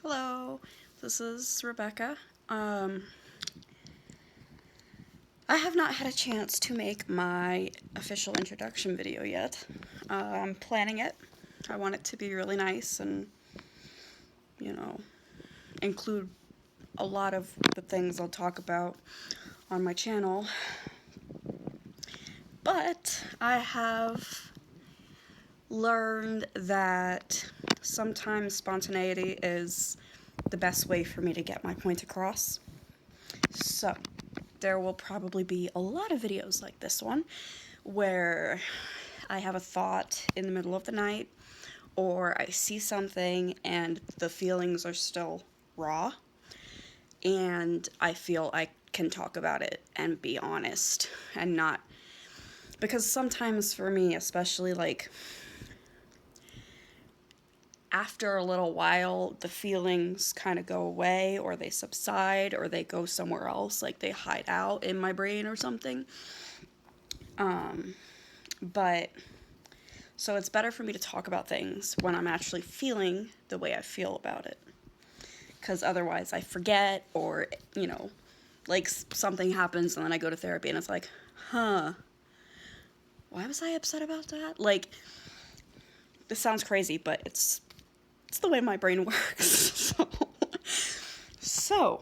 Hello, this is Rebecca. I have not had a chance to make my official introduction video yet. I'm planning it. I want it to be really nice and, include a lot of the things I'll talk about on my channel. But I have learned that sometimes spontaneity is the best way for me to get my point across. So, there will probably be a lot of videos like this one where I have a thought in the middle of the night, or I see something and the feelings are still raw, and I feel I can talk about it and be honest and not. Because sometimes for me, especially like after a little while, the feelings kind of go away, or they subside, or they go somewhere else, like they hide out in my brain or something. But so it's better for me to talk about things when I'm actually feeling the way I feel about it. Because otherwise I forget, or, like something happens and then I go to therapy and it's like, why was I upset about that? Like, this sounds crazy, but it's the way my brain works. So,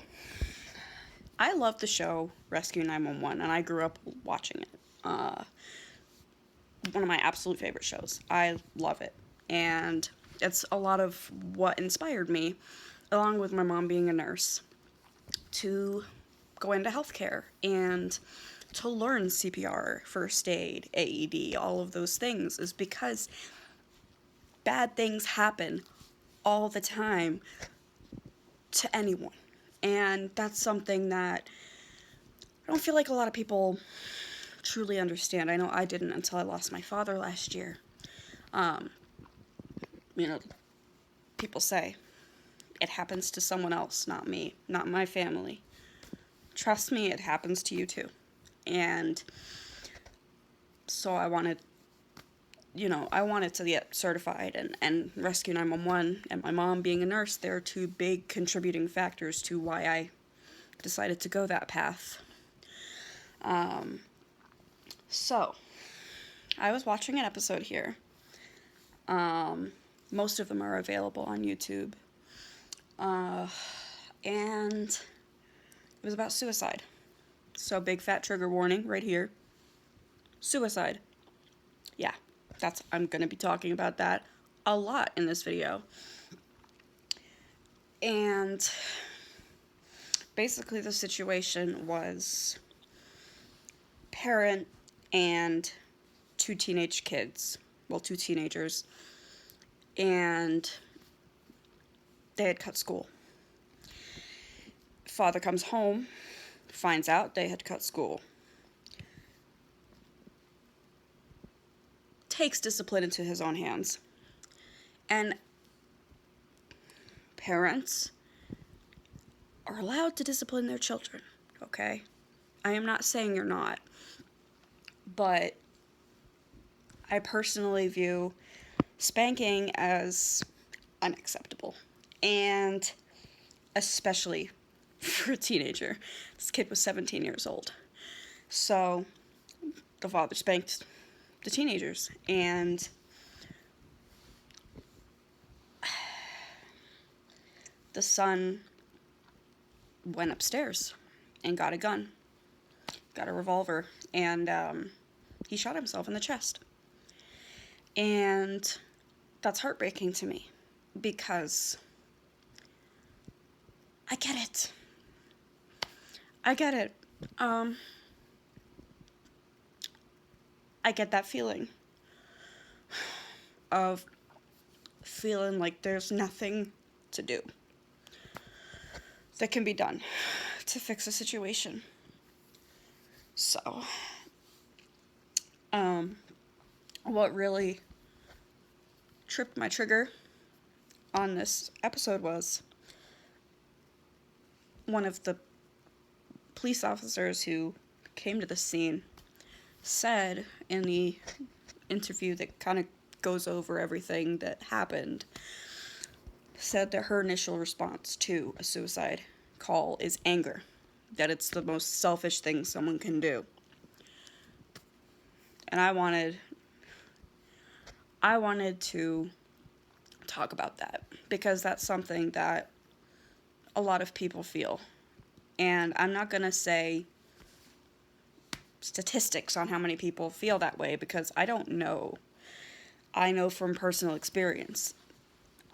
I love the show Rescue 911, and I grew up watching it. One of my absolute favorite shows. I love it. And it's a lot of what inspired me, along with my mom being a nurse, to go into healthcare and to learn CPR, first aid, AED, all of those things, is because bad things happen all the time to anyone. And that's something that I don't feel like a lot of people truly understand. I know I didn't until I lost my father last year. People say it happens to someone else, not me, not my family. Trust me, it happens to you too. And so I wanted to get certified, and Rescue 911 and my mom being a nurse, they're two big contributing factors to why I decided to go that path. So, I was watching an episode here. Most of them are available on YouTube. And it was about suicide. So, big fat trigger warning right here. Suicide. Yeah. I'm going to be talking about that a lot in this video. And basically the situation was parent and two teenage kids. Well, two teenagers. And they had cut school. Father comes home, finds out they had cut school. Takes discipline into his own hands. And parents are allowed to discipline their children, okay? I am not saying you're not, but I personally view spanking as unacceptable, and especially for a teenager. This kid was 17 years old. So the father spanked the teenagers, and the son went upstairs and got a gun, got a revolver, and he shot himself in the chest. And that's heartbreaking to me, because I get it. I get it. I get that feeling of feeling like there's nothing to do that can be done to fix a situation. So, what really tripped my trigger on this episode was one of the police officers who came to the scene said in the interview that kind of goes over everything that happened, said that her initial response to a suicide call is anger, that it's the most selfish thing someone can do. And I wanted to talk about that because that's something that a lot of people feel. And I'm not going to say statistics on how many people feel that way because I don't know. I know from personal experience.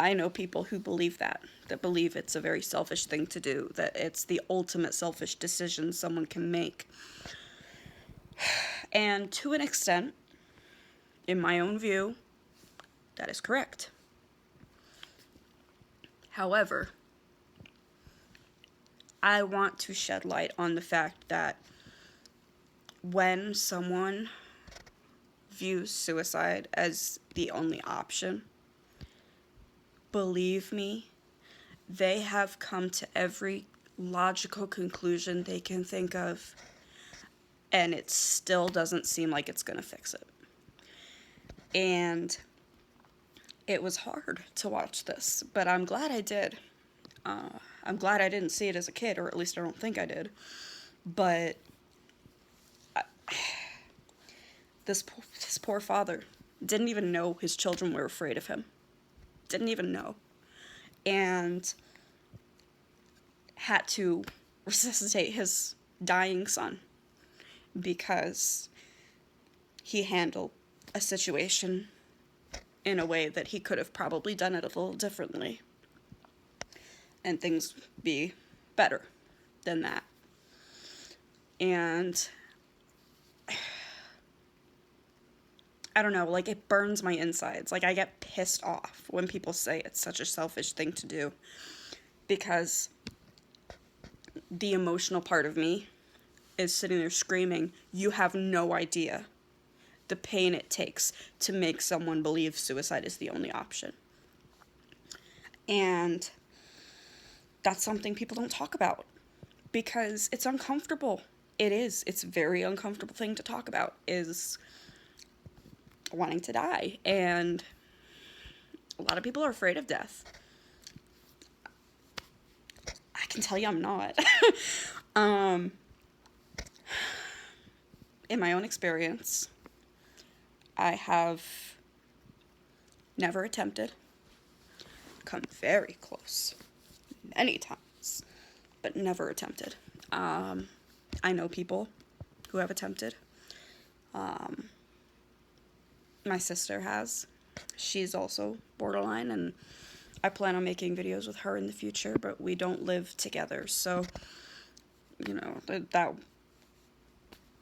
I know people who believe that believe it's a very selfish thing to do, that it's the ultimate selfish decision someone can make. And to an extent, in my own view, that is correct. However, I want to shed light on the fact that when someone views suicide as the only option, believe me, they have come to every logical conclusion they can think of, and it still doesn't seem like it's going to fix it. And it was hard to watch this, but I'm glad I did. I'm glad I didn't see it as a kid, or at least I don't think I did. But this poor father didn't even know his children were afraid of him. Didn't even know. And had to resuscitate his dying son because he handled a situation in a way that he could have probably done it a little differently and things be better than that. And I don't know, like, it burns my insides. Like, I get pissed off when people say it's such a selfish thing to do because the emotional part of me is sitting there screaming, you have no idea the pain it takes to make someone believe suicide is the only option. And that's something people don't talk about because it's uncomfortable. It is. It's a very uncomfortable thing to talk about, is wanting to die. And a lot of people are afraid of death. I can tell you I'm not. In my own experience, I have never attempted, come very close, many times, but never attempted. I know people who have attempted. My sister has. She's also borderline, and I plan on making videos with her in the future, but we don't live together, so, you know,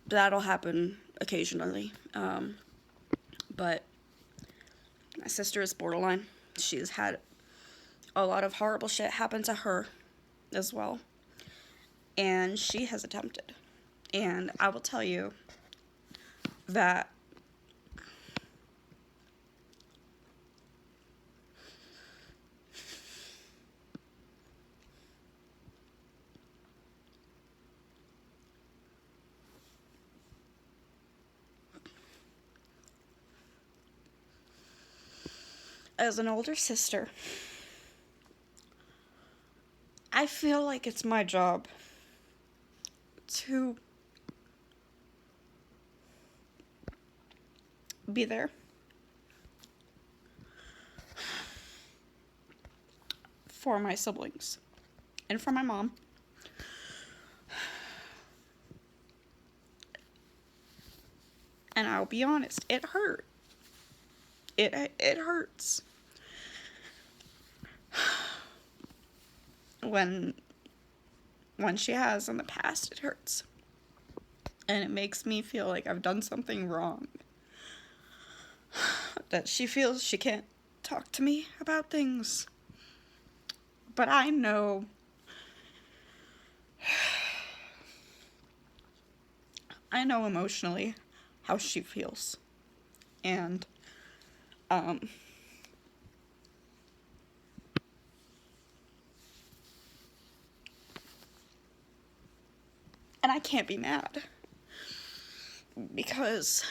that'll happen occasionally. But my sister is borderline. She's had a lot of horrible shit happen to her as well. And she has attempted. And I will tell you that as an older sister, I feel like it's my job to be there for my siblings and for my mom. And I'll be honest, it hurt. It hurts. When she has in the past, it hurts. And it makes me feel like I've done something wrong. That she feels she can't talk to me about things. But I know emotionally how she feels. And I can't be mad because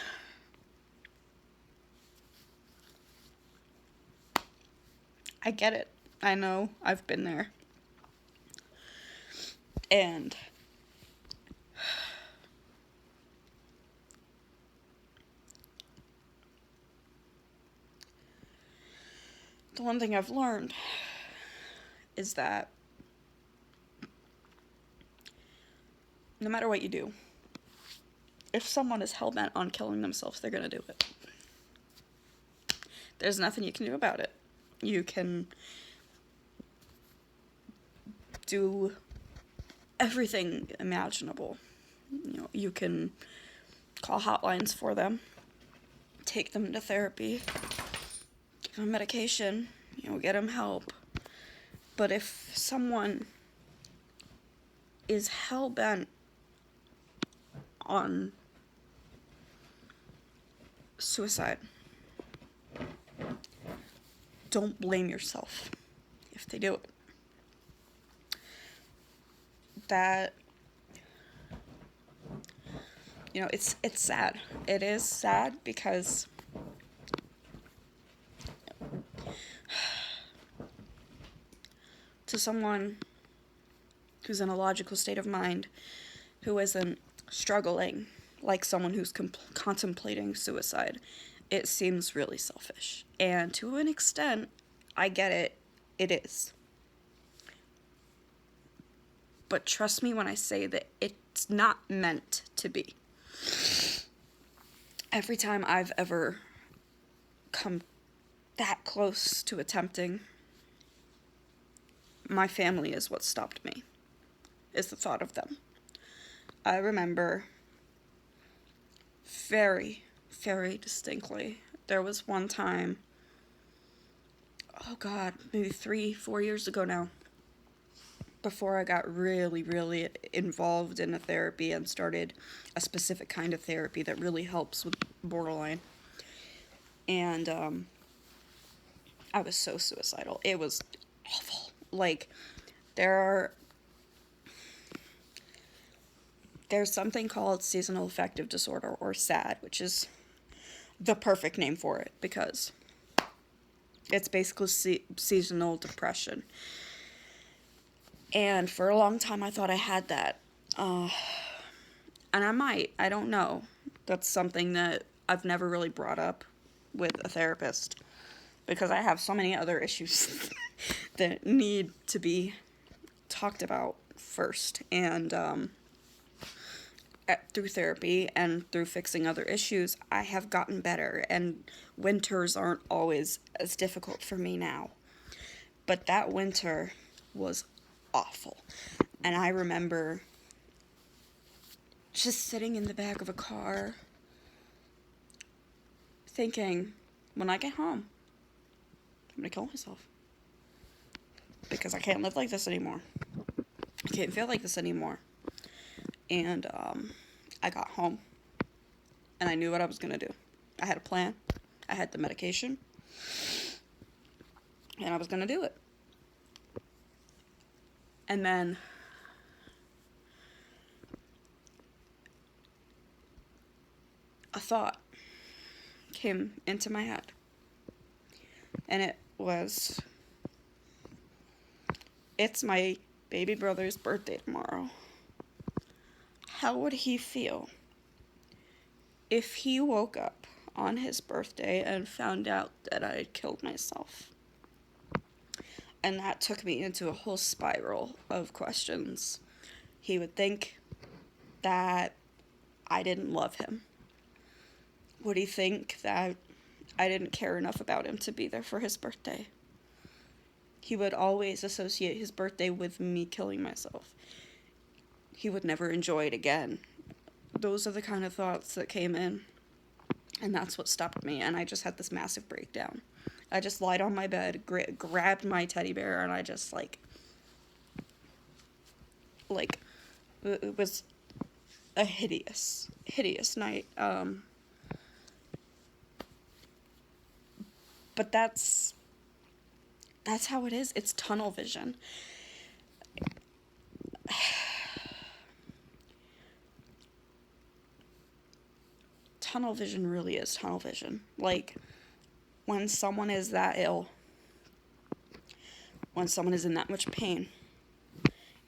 I get it. I know, I've been there. And the one thing I've learned is that no matter what you do, if someone is hell-bent on killing themselves, they're gonna do it. There's nothing you can do about it. You can do everything imaginable. You can call hotlines for them, take them to therapy, give them medication, get them help. But if someone is hell-bent on suicide, don't blame yourself if they do it. That, it's sad. It is sad because to someone who's in a logical state of mind, who isn't struggling like someone who's contemplating suicide, it seems really selfish. And to an extent, I get it. It is. But trust me when I say that it's not meant to be. Every time I've ever come that close to attempting, my family is what stopped me, is the thought of them. I remember very, very distinctly, there was one time, oh God, maybe 3-4 years ago now, before I got really, really involved in a therapy and started a specific kind of therapy that really helps with borderline. And I was so suicidal. It was awful. Like, there's something called seasonal affective disorder, or SAD, which is the perfect name for it, because it's basically seasonal depression. And for a long time, I thought I had that. And I might. I don't know. That's something that I've never really brought up with a therapist, because I have so many other issues that need to be talked about first. And through therapy and through fixing other issues, I have gotten better. And winters aren't always as difficult for me now. But that winter was awful. And I remember just sitting in the back of a car thinking, when I get home, I'm gonna kill myself. Because I can't live like this anymore. I can't feel like this anymore. And I got home and I knew what I was gonna do. I had a plan. I had the medication. And I was gonna do it. And then a thought came into my head. And it was, it's my baby brother's birthday tomorrow. How would he feel if he woke up on his birthday and found out that I had killed myself? And that took me into a whole spiral of questions. He would think that I didn't love him. Would he think that I didn't care enough about him to be there for his birthday? He would always associate his birthday with me killing myself. He would never enjoy it again. Those are the kind of thoughts that came in. And that's what stopped me. And I just had this massive breakdown. I just lied on my bed, grabbed my teddy bear, and I just, it was a hideous, hideous night. But that's how it is. It's tunnel vision. Tunnel vision really is tunnel vision. Like, when someone is that ill, when someone is in that much pain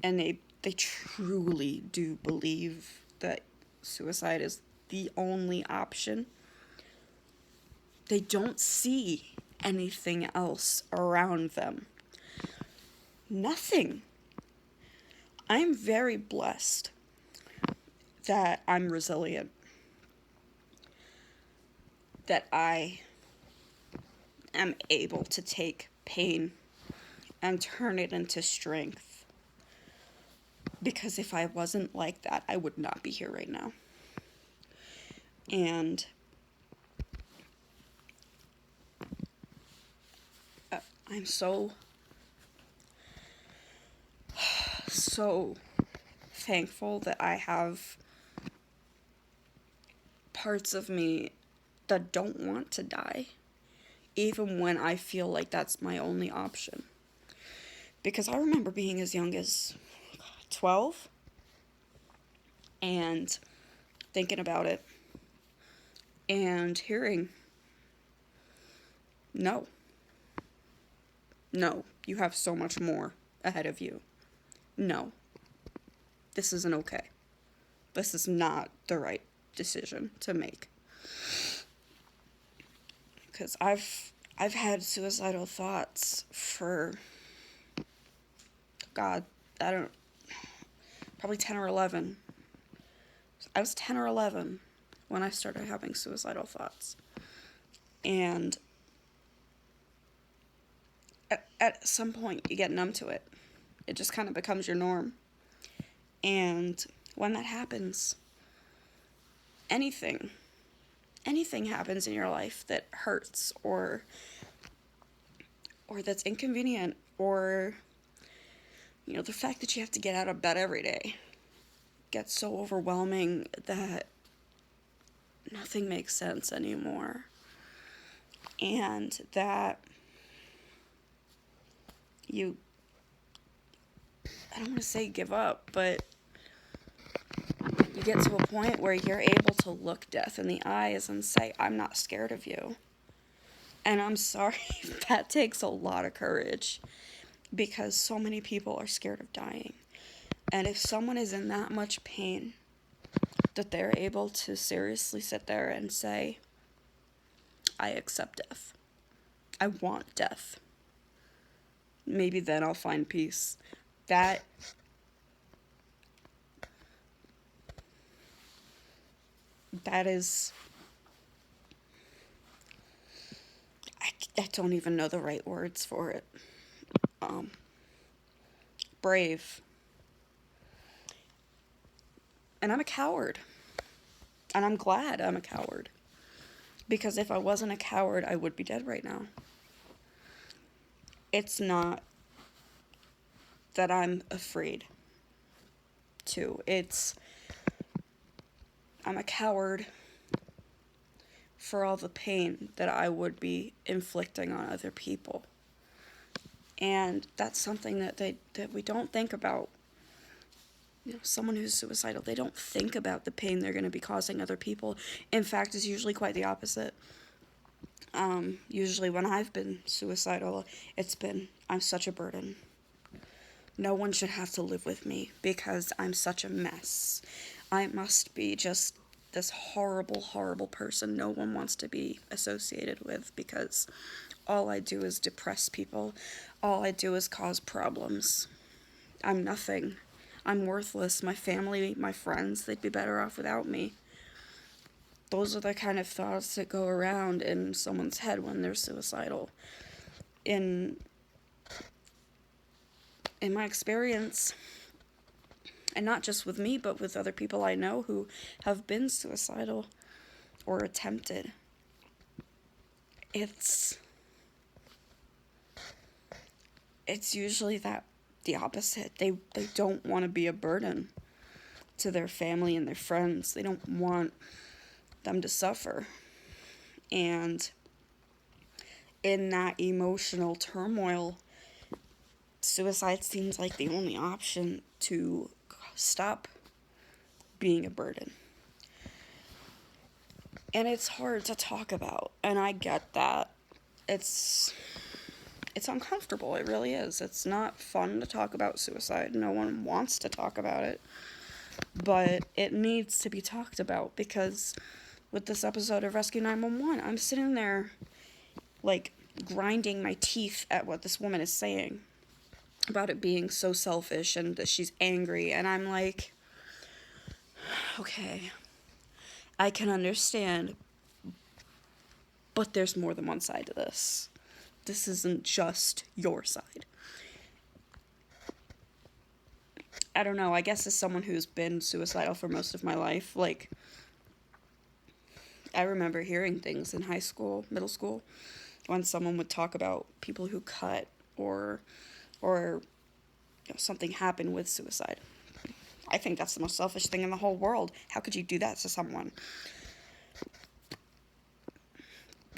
and they truly do believe that suicide is the only option, they don't see anything else around them. Nothing. I'm very blessed that I'm resilient, that I am able to take pain and turn it into strength. Because if I wasn't like that, I would not be here right now. And I'm so thankful that I have parts of me that don't want to die, even when I feel like that's my only option. Because I remember being as young as 12 and thinking about it and hearing, no, you have so much more ahead of you. No, this isn't okay. This is not the right decision to make. Because I've had suicidal thoughts for, God, probably 10 or 11. I was 10 or 11 when I started having suicidal thoughts. And at some point you get numb to it. It just kind of becomes your norm. And when that happens, anything happens in your life that hurts or that's inconvenient, or the fact that you have to get out of bed every day gets so overwhelming that nothing makes sense anymore. And that I don't want to say give up, but you get to a point where you're able to look death in the eyes and say, I'm not scared of you. And I'm sorry, that takes a lot of courage, because so many people are scared of dying. And if someone is in that much pain that they're able to seriously sit there and say, I accept death. I want death. Maybe then I'll find peace. That is, I don't even know the right words for it. Brave. And I'm a coward. And I'm glad I'm a coward. Because if I wasn't a coward, I would be dead right now. It's not that I'm afraid to. I'm a coward for all the pain that I would be inflicting on other people. And that's something that we don't think about. Someone who's suicidal, they don't think about the pain they're going to be causing other people. In fact, it's usually quite the opposite. Usually when I've been suicidal, I'm such a burden. No one should have to live with me because I'm such a mess. I must be just this horrible, horrible person no one wants to be associated with, because all I do is depress people. All I do is cause problems. I'm nothing. I'm worthless. My family, my friends, they'd be better off without me. Those are the kind of thoughts that go around in someone's head when they're suicidal. In my experience, and not just with me, but with other people I know who have been suicidal or attempted, it's usually the opposite. They don't want to be a burden to their family and their friends. They don't want them to suffer. And in that emotional turmoil, suicide seems like the only option to stop being a burden. And it's hard to talk about, and I get that. It's it's uncomfortable. It really is. It's not fun to talk about suicide. No one wants to talk about it. But it needs to be talked about, because with this episode of Rescue 911, I'm sitting there, like, grinding my teeth at what this woman is saying about it being so selfish and that she's angry. And I'm like, okay, I can understand, but there's more than one side to this. This isn't just your side. I don't know, I guess as someone who's been suicidal for most of my life, like, I remember hearing things in high school, middle school, when someone would talk about people who cut or something happened with suicide. I think that's the most selfish thing in the whole world. How could you do that to someone?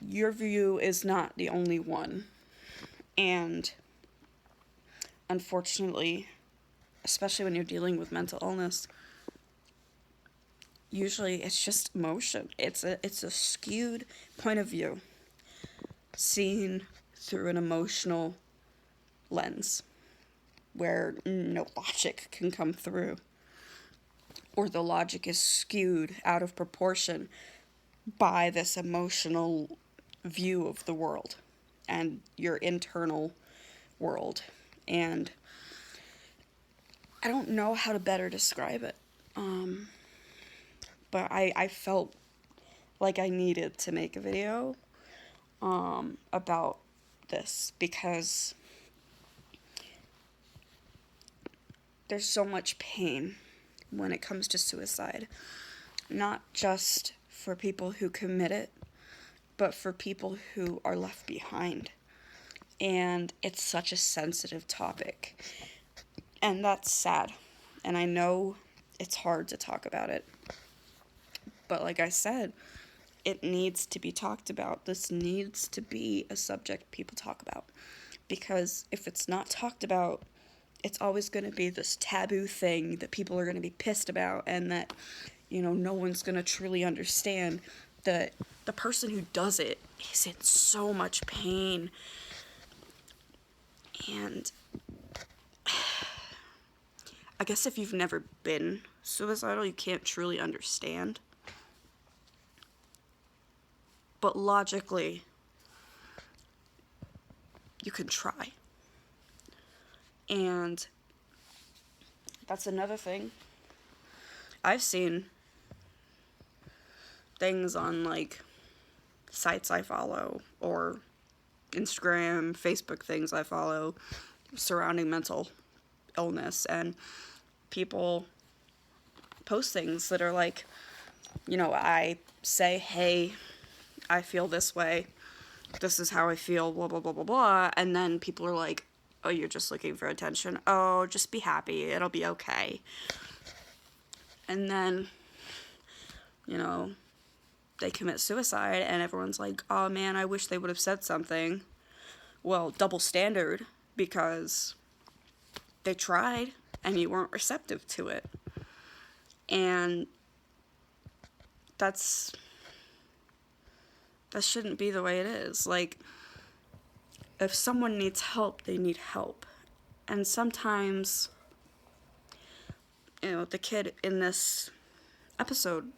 Your view is not the only one. And unfortunately, especially when you're dealing with mental illness, usually it's just emotion. It's a skewed point of view, seen through an emotional lens, where no logic can come through, or the logic is skewed out of proportion by this emotional view of the world and your internal world. And I don't know how to better describe it. But I felt like I needed to make a video about this, because there's so much pain when it comes to suicide. Not just for people who commit it, but for people who are left behind. And it's such a sensitive topic. And that's sad. And I know it's hard to talk about it. But like I said, it needs to be talked about. This needs to be a subject people talk about. Because if it's not talked about, it's always going to be this taboo thing that people are going to be pissed about, and that, no one's going to truly understand that the person who does it is in so much pain. And I guess if you've never been suicidal, you can't truly understand. But logically, you can try. And that's another thing. I've seen things on, like, sites I follow, or Instagram, Facebook things I follow surrounding mental illness, and people post things that are like, I say, hey, I feel this way, this is how I feel, blah, blah, blah, blah, blah, and then people are like, oh, you're just looking for attention, oh, just be happy, it'll be okay. And then, they commit suicide, and everyone's like, oh man, I wish they would have said something. Well, double standard, because they tried, and you weren't receptive to it. And that shouldn't be the way it is. Like, if someone needs help, they need help. And sometimes, the kid in this episode,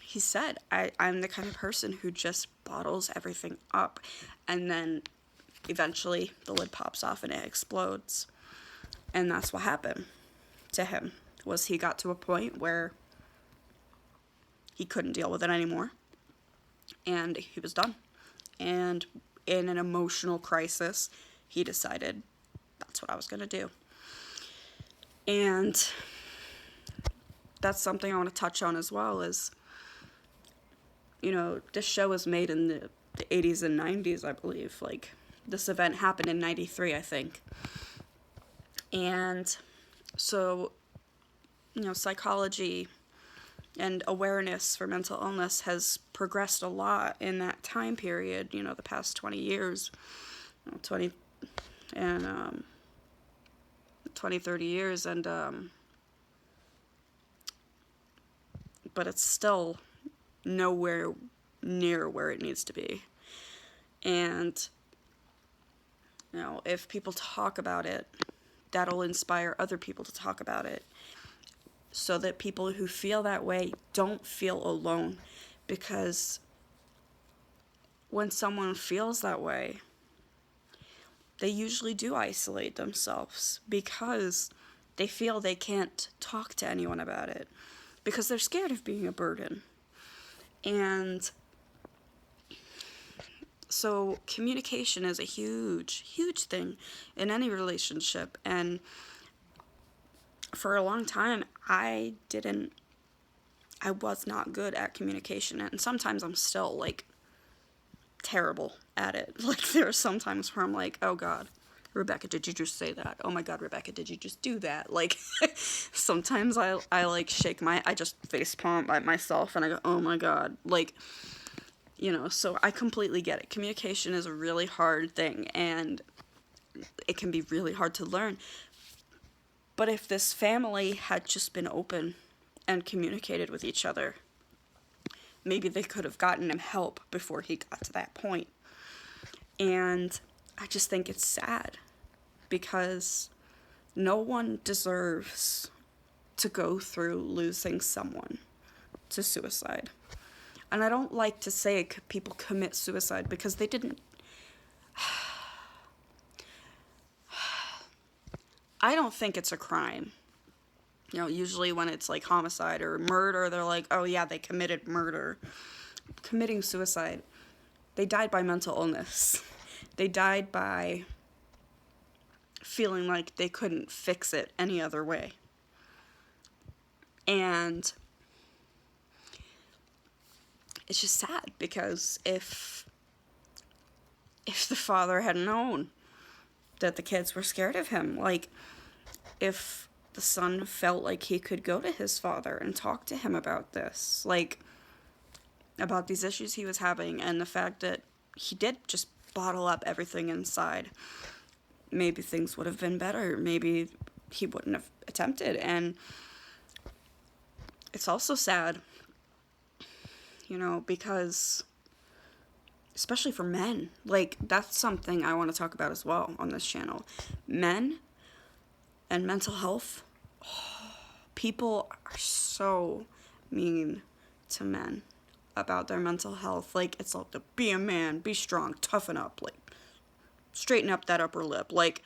he said, I'm the kind of person who just bottles everything up, and then eventually the lid pops off and it explodes. And that's what happened to him, was he got to a point where he couldn't deal with it anymore, and he was done. And in an emotional crisis, he decided that's what I was going to do. And that's something I want to touch on as well, is, this show was made in the 80s and 90s, I believe. Like, this event happened in 93, I think. And so, psychology and awareness for mental illness has progressed a lot in that time period, the past 20 years, 20 and 20, 30 years, and but it's still nowhere near where it needs to be. And if people talk about it, that'll inspire other people to talk about it, so that people who feel that way don't feel alone. Because when someone feels that way, they usually do isolate themselves because they feel they can't talk to anyone about it, because they're scared of being a burden. And so communication is a huge, huge thing in any relationship. And for a long time, I was not good at communication. And sometimes I'm still, like, terrible at it. Like, there are some times where I'm like, oh God, Rebecca, did you just say that? Oh my God, Rebecca, did you just do that? Like, sometimes I like I just facepalm at myself and I go, oh my God. Like, so I completely get it. Communication is a really hard thing, and it can be really hard to learn. But if this family had just been open and communicated with each other, maybe they could have gotten him help before he got to that point. And I just think it's sad, because no one deserves to go through losing someone to suicide. And I don't like to say people commit suicide, because they didn't. I don't think it's a crime. Usually when it's like homicide or murder, they're like, oh yeah, they committed murder. Committing suicide, they died by mental illness. They died by feeling like they couldn't fix it any other way. And it's just sad, because if the father had known that the kids were scared of him, like, if the son felt like he could go to his father and talk to him about this, like, about these issues he was having, and the fact that he did just bottle up everything inside, maybe things would have been better. Maybe he wouldn't have attempted. And it's also sad, because especially for men, like, that's something I want to talk about as well on this channel. Men and mental health. People are so mean to men about their mental health. Like, it's like, be a man, be strong, toughen up, like, straighten up that upper lip, like.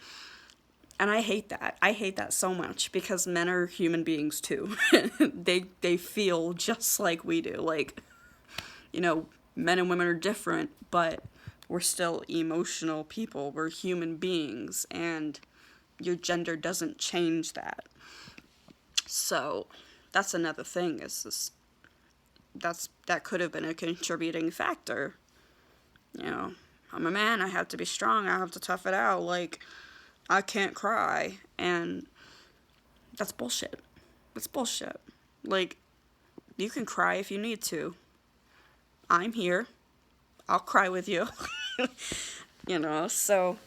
And I hate that. I hate that so much, because men are human beings too. They feel just like we do. Like, men and women are different, but we're still emotional people. We're human beings, and your gender doesn't change that. So that's another thing, is that could have been a contributing factor. I'm a man, I have to be strong, I have to tough it out, like, I can't cry. And that's bullshit. It's bullshit. Like, you can cry if you need to. I'm here. I'll cry with you. So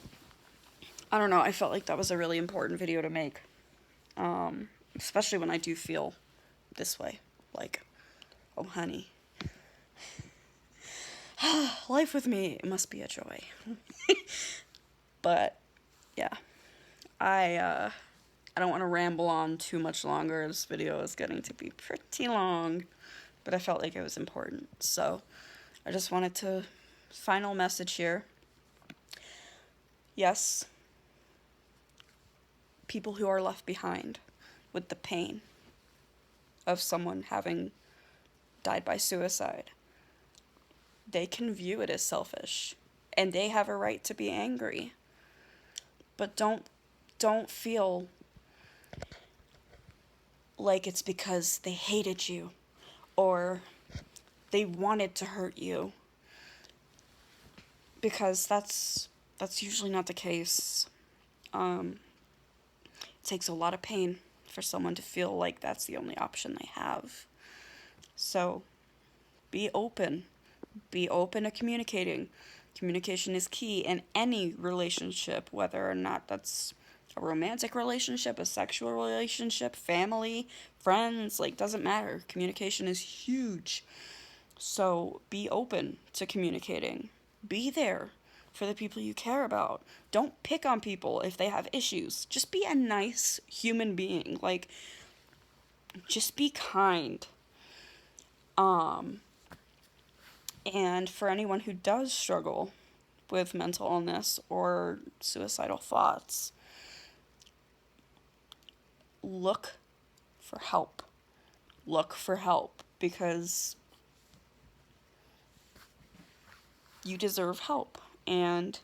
I don't know, I felt like that was a really important video to make. Especially when I do feel this way. Like, oh honey, life with me, it must be a joy. But yeah, I don't want to ramble on too much longer. This video is getting to be pretty long, but I felt like it was important. So I just wanted to, final message here. Yes, people who are left behind with the pain of someone having died by suicide, they can view it as selfish, and they have a right to be angry. But don't feel like it's because they hated you or they wanted to hurt you, because that's usually not the case. It takes a lot of pain for someone to feel like that's the only option they have. So be open. Be open to communicating. Communication is key in any relationship, whether or not that's a romantic relationship, a sexual relationship, family, friends, like, doesn't matter. Communication is huge. So be open to communicating. Be there. for the people you care about. Don't pick on people if they have issues. Just be a nice human being. Like, just be kind. And for anyone who does struggle with mental illness or suicidal thoughts, look for help. Look for help, because you deserve help, and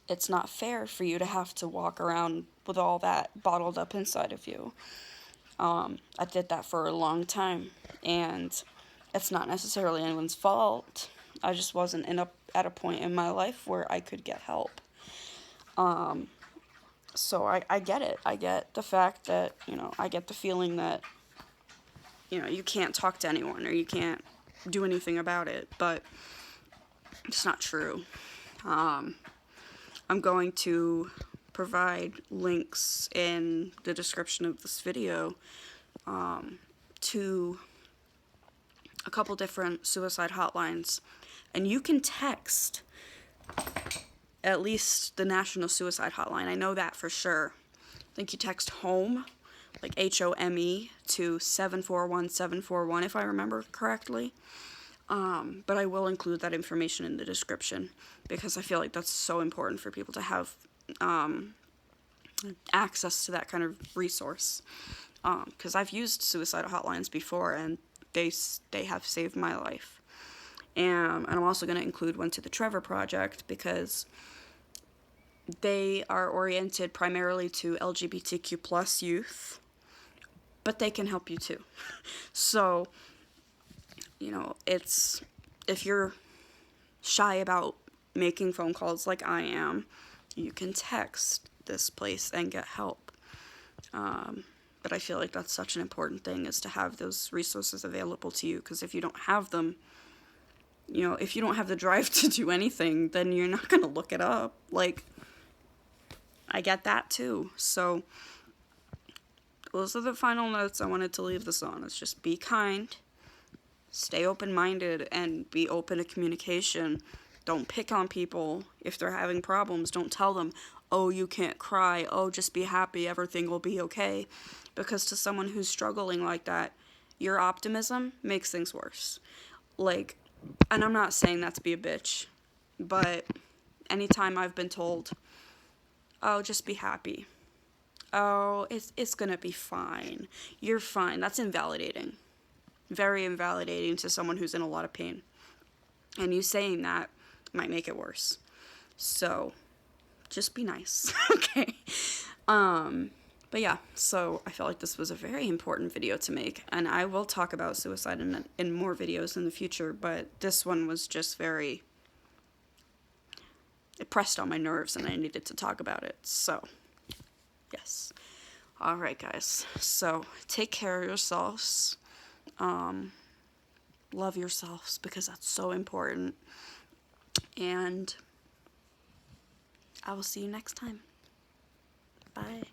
it's not fair for you to have to walk around with all that bottled up inside of you. I did that for a long time, and it's not necessarily anyone's fault. I just wasn't at a point in my life where I could get help. So I get it. I get the fact that, I get the feeling that, you can't talk to anyone or you can't do anything about it, but it's not true. I'm going to provide links in the description of this video to a couple different suicide hotlines, and you can text at least the National Suicide Hotline. I know that for sure. I think you text HOME, like HOME, to 741-741 if I remember correctly. But I will include that information in the description, because I feel like that's so important for people to have access to that kind of resource. Because I've used suicidal hotlines before, and they have saved my life. And I'm also going to include one to the Trevor Project, because they are oriented primarily to LGBTQ plus youth, but they can help you too. So, if you're shy about making phone calls like I am, you can text this place and get help. But I feel like that's such an important thing, is to have those resources available to you, because if you don't have them, if you don't have the drive to do anything, then you're not going to look it up. Like, I get that too. So those are the final notes I wanted to leave this on. It's just be kind, stay open-minded, and be open to communication. Don't pick on people if they're having problems. Don't tell them, oh, you can't cry. Oh, just be happy. Everything will be okay. Because to someone who's struggling like that, your optimism makes things worse. Like, and I'm not saying that to be a bitch, but anytime I've been told, oh, just be happy. Oh, it's gonna be fine. You're fine. That's invalidating. Very invalidating to someone who's in a lot of pain. And you saying that might make it worse. So, just be nice. Okay. But yeah, so I felt like this was a very important video to make, and I will talk about suicide in more videos in the future, but this one was just it pressed on my nerves, and I needed to talk about it. So, yes. Alright, guys. So, take care of yourselves. Love yourselves, because that's so important. And I will see you next time. Bye.